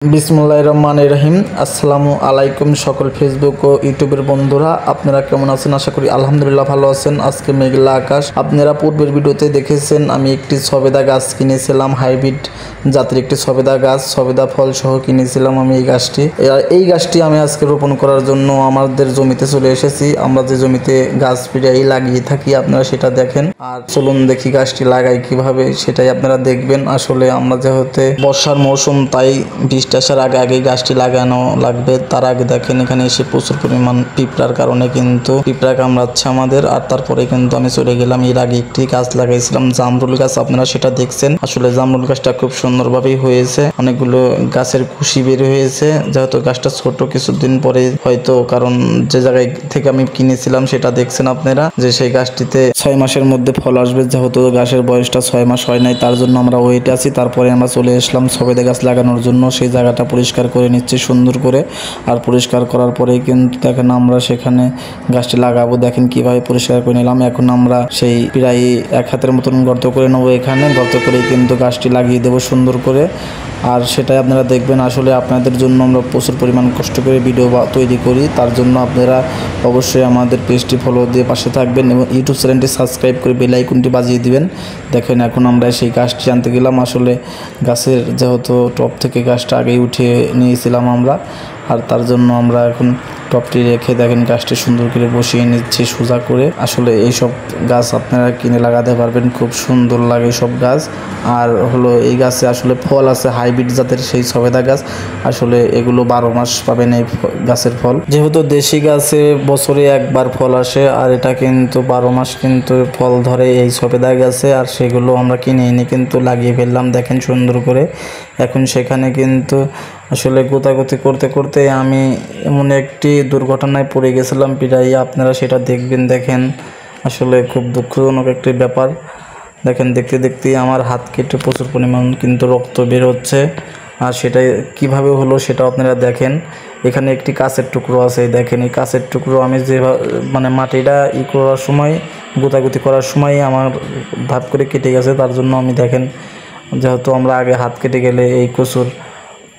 বিসমুল্লাহির রহমানির রহিম। আসসালামু আলাইকুম সকল ফেসবুক ও ইউটিউবের বন্ধুরা, আপনারা কেমন আছেন? আশা করি আলহামদুলিল্লাহ ভালো আছেন। আজকে মেঘলা আকাশ। আপনারা পূর্বের ভিডিওতে দেখেছেন আমি একটি সবেদা গাছ কিনেছিলাম, হাইব্রিড জাতের একটি সবেদা গাছ, সবেদা ফল সহ কিনেছিলাম আমি এই গাছটি আমি আজকে রোপণ করার জন্য আমাদের জমিতে চলে এসেছি। আমরা যে জমিতে গাছ প্রায়ই লাগিয়ে থাকি আপনারা সেটা দেখেন, আর চলুন দেখি গাছটি লাগাই কিভাবে, সেটাই আপনারা দেখবেন। আসলে আমরা যেহেতু বর্ষার মৌসুম, তাই বৃষ্টি আসার আগে গাছটি লাগানো লাগবে। তার আগে দেখেন এখানে এসে প্রচুর পরিমাণ পিঁপড়ার কারণে কিন্তু পিঁপড়া কামড়াচ্ছে আমাদের। আর তারপরে কিন্তু আমি চলে গেলাম, এর আগে একটি গাছ লাগাইছিলাম জামরুল গাছ, আপনারা সেটা দেখছেন। আসলে জামরুল গাছটা খুব সুন্দরভাবেই হয়েছে, অনেকগুলো গাছের কুশি বের হয়েছে। যেহেতু গাছটা ছোট, কিছুদিন পরে হয়তো, কারণ যে জায়গায় থেকে আমি কিনেছিলাম সেটা দেখছেন আপনারা, যে সেই গাছটিতে 6 মাসের মধ্যে ফল আসবে। যেহেতু গাছের বয়সটা 6 মাস হয় নাই, তার জন্য আমরা ওয়েটে আছি। তারপরে আমরা চলে আসলাম সবেদা গাছ লাগানোর জন্য। সেই জায়গাটা পরিষ্কার করে নিচ্ছি সুন্দর করে। আর পরিষ্কার করার পরেই কিন্তু দেখেন আমরা সেখানে গাছটি লাগাবো। দেখেন কিভাবে পরিষ্কার করে নিলাম। এখন আমরা সেই প্রায় 1 হাতের মতন গর্ত করে নেবো। এখানে গর্ত করেই কিন্তু গাছটি লাগিয়ে দেবো সুন্দর করে। আর সেটাই আপনারা দেখবেন। আসলে আপনাদের জন্য আমরা প্রচুর পরিমাণ কষ্ট করে ভিডিও তৈরি করি, তার জন্য আপনারা অবশ্যই আমাদের পেজটি ফলো দিয়ে পাশে থাকবেন এবং ইউটিউব চ্যানেলটি সাবস্ক্রাইব করে বেল আইকনটি বাজিয়ে দিবেন। দেখেন এখন আমরা সেই গাছটি আনতে গেলাম। আসলে গাছের যেহেতু টপ থেকে গাছটা আগেই উঠিয়ে নিয়েছিলাম আমরা, আর তার জন্য আমরা এখন টপটি রেখে দেখেন গাছটি সুন্দর করে বসিয়ে নিচ্ছি সোজা করে। আসলে এইসব গাছ আপনারা কিনে লাগাতে পারবেন, খুব সুন্দর লাগে সব গাছ। আর হলো এই গাছে আসলে ফল আছে হাইব্রিড জাতের সেই সবেদা গাছ। আসলে এগুলো 12 মাস পাবেন এই গাছের ফল। যেহেতু দেশি গাছে বছরে একবার ফল আসে, আর এটা কিন্তু 12 মাস কিন্তু ফল ধরে এই সবেদা গাছে। আর সেগুলো আমরা কিনে এনে কিন্তু লাগিয়ে ফেললাম দেখেন সুন্দর করে। এখন সেখানে কিন্তু আসলে গোতাগুতি করতে করতে আমি এমন একটি দুর্ঘটনায় পড়ে গেছিলাম প্রায়, আপনারা সেটা দেখবেন। দেখেন আসলে খুব দুঃখজনক একটি ব্যাপার। দেখেন দেখতে দেখতেই আমার হাত কেটে প্রচুর পরিমাণ কিন্তু রক্ত বের হচ্ছে। আর সেটাই কিভাবে হলো সেটাও আপনারা দেখেন। এখানে একটি কাঁচের টুকরো আছে, দেখেন এই কাঁচের টুকরো আমি যে মাটিটা করার সময়, গোতাগুতি করার সময় আমার ধাপ করে কেটে গেছে। তার জন্য আমি দেখেন, যেহেতু আমরা আগে হাত কেটে গেলে এই কচুর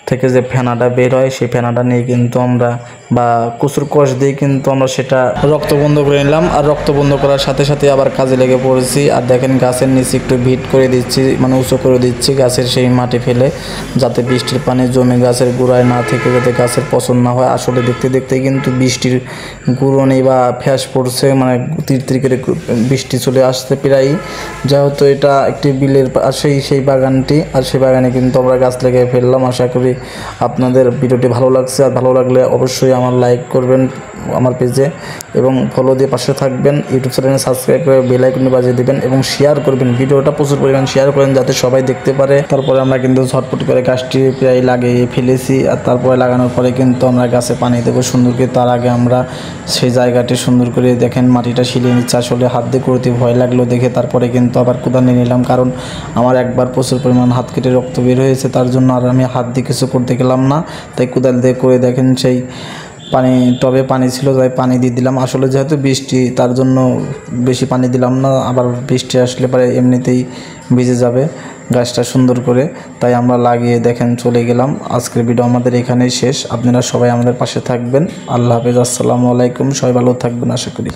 থেকে যে ফেনাটা বের হয়, সেই ফেনাটা নিয়ে কিন্তু আমরা বা কচুর কষ দিয়ে কিন্তু আমরা সেটা রক্ত বন্ধ করে নিলাম। আর রক্ত বন্ধ করার সাথে সাথে আবার কাজে লেগে পড়েছি। আর দেখেন গাছের নিচে একটু ভিট করে দিচ্ছি, মানে উঁচু করে দিচ্ছি গাছের সেই মাটি ফেলে, যাতে বৃষ্টির পানি জমে গাছের গোড়ায় না থেকে যাতে গাছের পচন না হয়। আসলে দেখতে দেখতে কিন্তু বৃষ্টির গুঁড়নি বা ফ্যাস পড়ছে, মানে তির করে বৃষ্টি চলে আসছে প্রায়। যেহেতু এটা একটি বিলের পাশেই সেই বাগানটি, আর সেই বাগানে কিন্তু আমরা গাছ লাগিয়ে ফেললাম। আশা করি আপনাদের ভিডিওটি ভালো লাগছে। আর ভালো লাগলে অবশ্যই আমার লাইক করবেন আমার পেজে এবং ফলো দিয়ে পাশে থাকবেন। ইউটিউব চ্যানেলে সাবস্ক্রাইব করে বেল আইকনটি বাজিয়ে দিবেন এবং শেয়ার করবেন। ভিডিওটা প্রচুর পরিমাণ শেয়ার করেন যাতে সবাই দেখতে পারে। তারপরে আমরা কিন্তু ঝটপট করে গাছটি প্রায় লাগিয়ে ফেলেছি। আর তারপরে লাগানোর পরে কিন্তু আমরা গাছে পানি দেবো সুন্দর করে। তার আগে আমরা সেই জায়গাটি সুন্দর করে দেখেন মাটিটা শিলিয়ে নিচ্ছে। আসলে হাত দিয়ে করতে ভয় লাগলো দেখে তারপরে কিন্তু আবার কোদাল নিয়ে নিলাম, কারণ আমার একবার প্রচুর পরিমাণ হাত কেটে রক্ত বের হয়েছে। তার জন্য আর আমি হাত দিয়ে কিছু করতে গেলাম না, তাই কোদাল দিয়ে করে দেখেন সেই টবে পানি ছিল, তাই পানি দিয়ে দিলাম। আসলে যেহেতু বৃষ্টি, তার জন্য বেশি পানি দিলাম না, আবার বৃষ্টি আসলে পরে এমনিতেই ভিজে যাবে গাছটা সুন্দর করে। তাই আমরা লাগিয়ে দেখেন চলে গেলাম। আজকের ভিডিও আমাদের এখানেই শেষ। আপনারা সবাই আমাদের পাশে থাকবেন। আল্লাহ হাফেজ, আসসালামু আলাইকুম। সবাই ভালো থাকবেন আশা করি।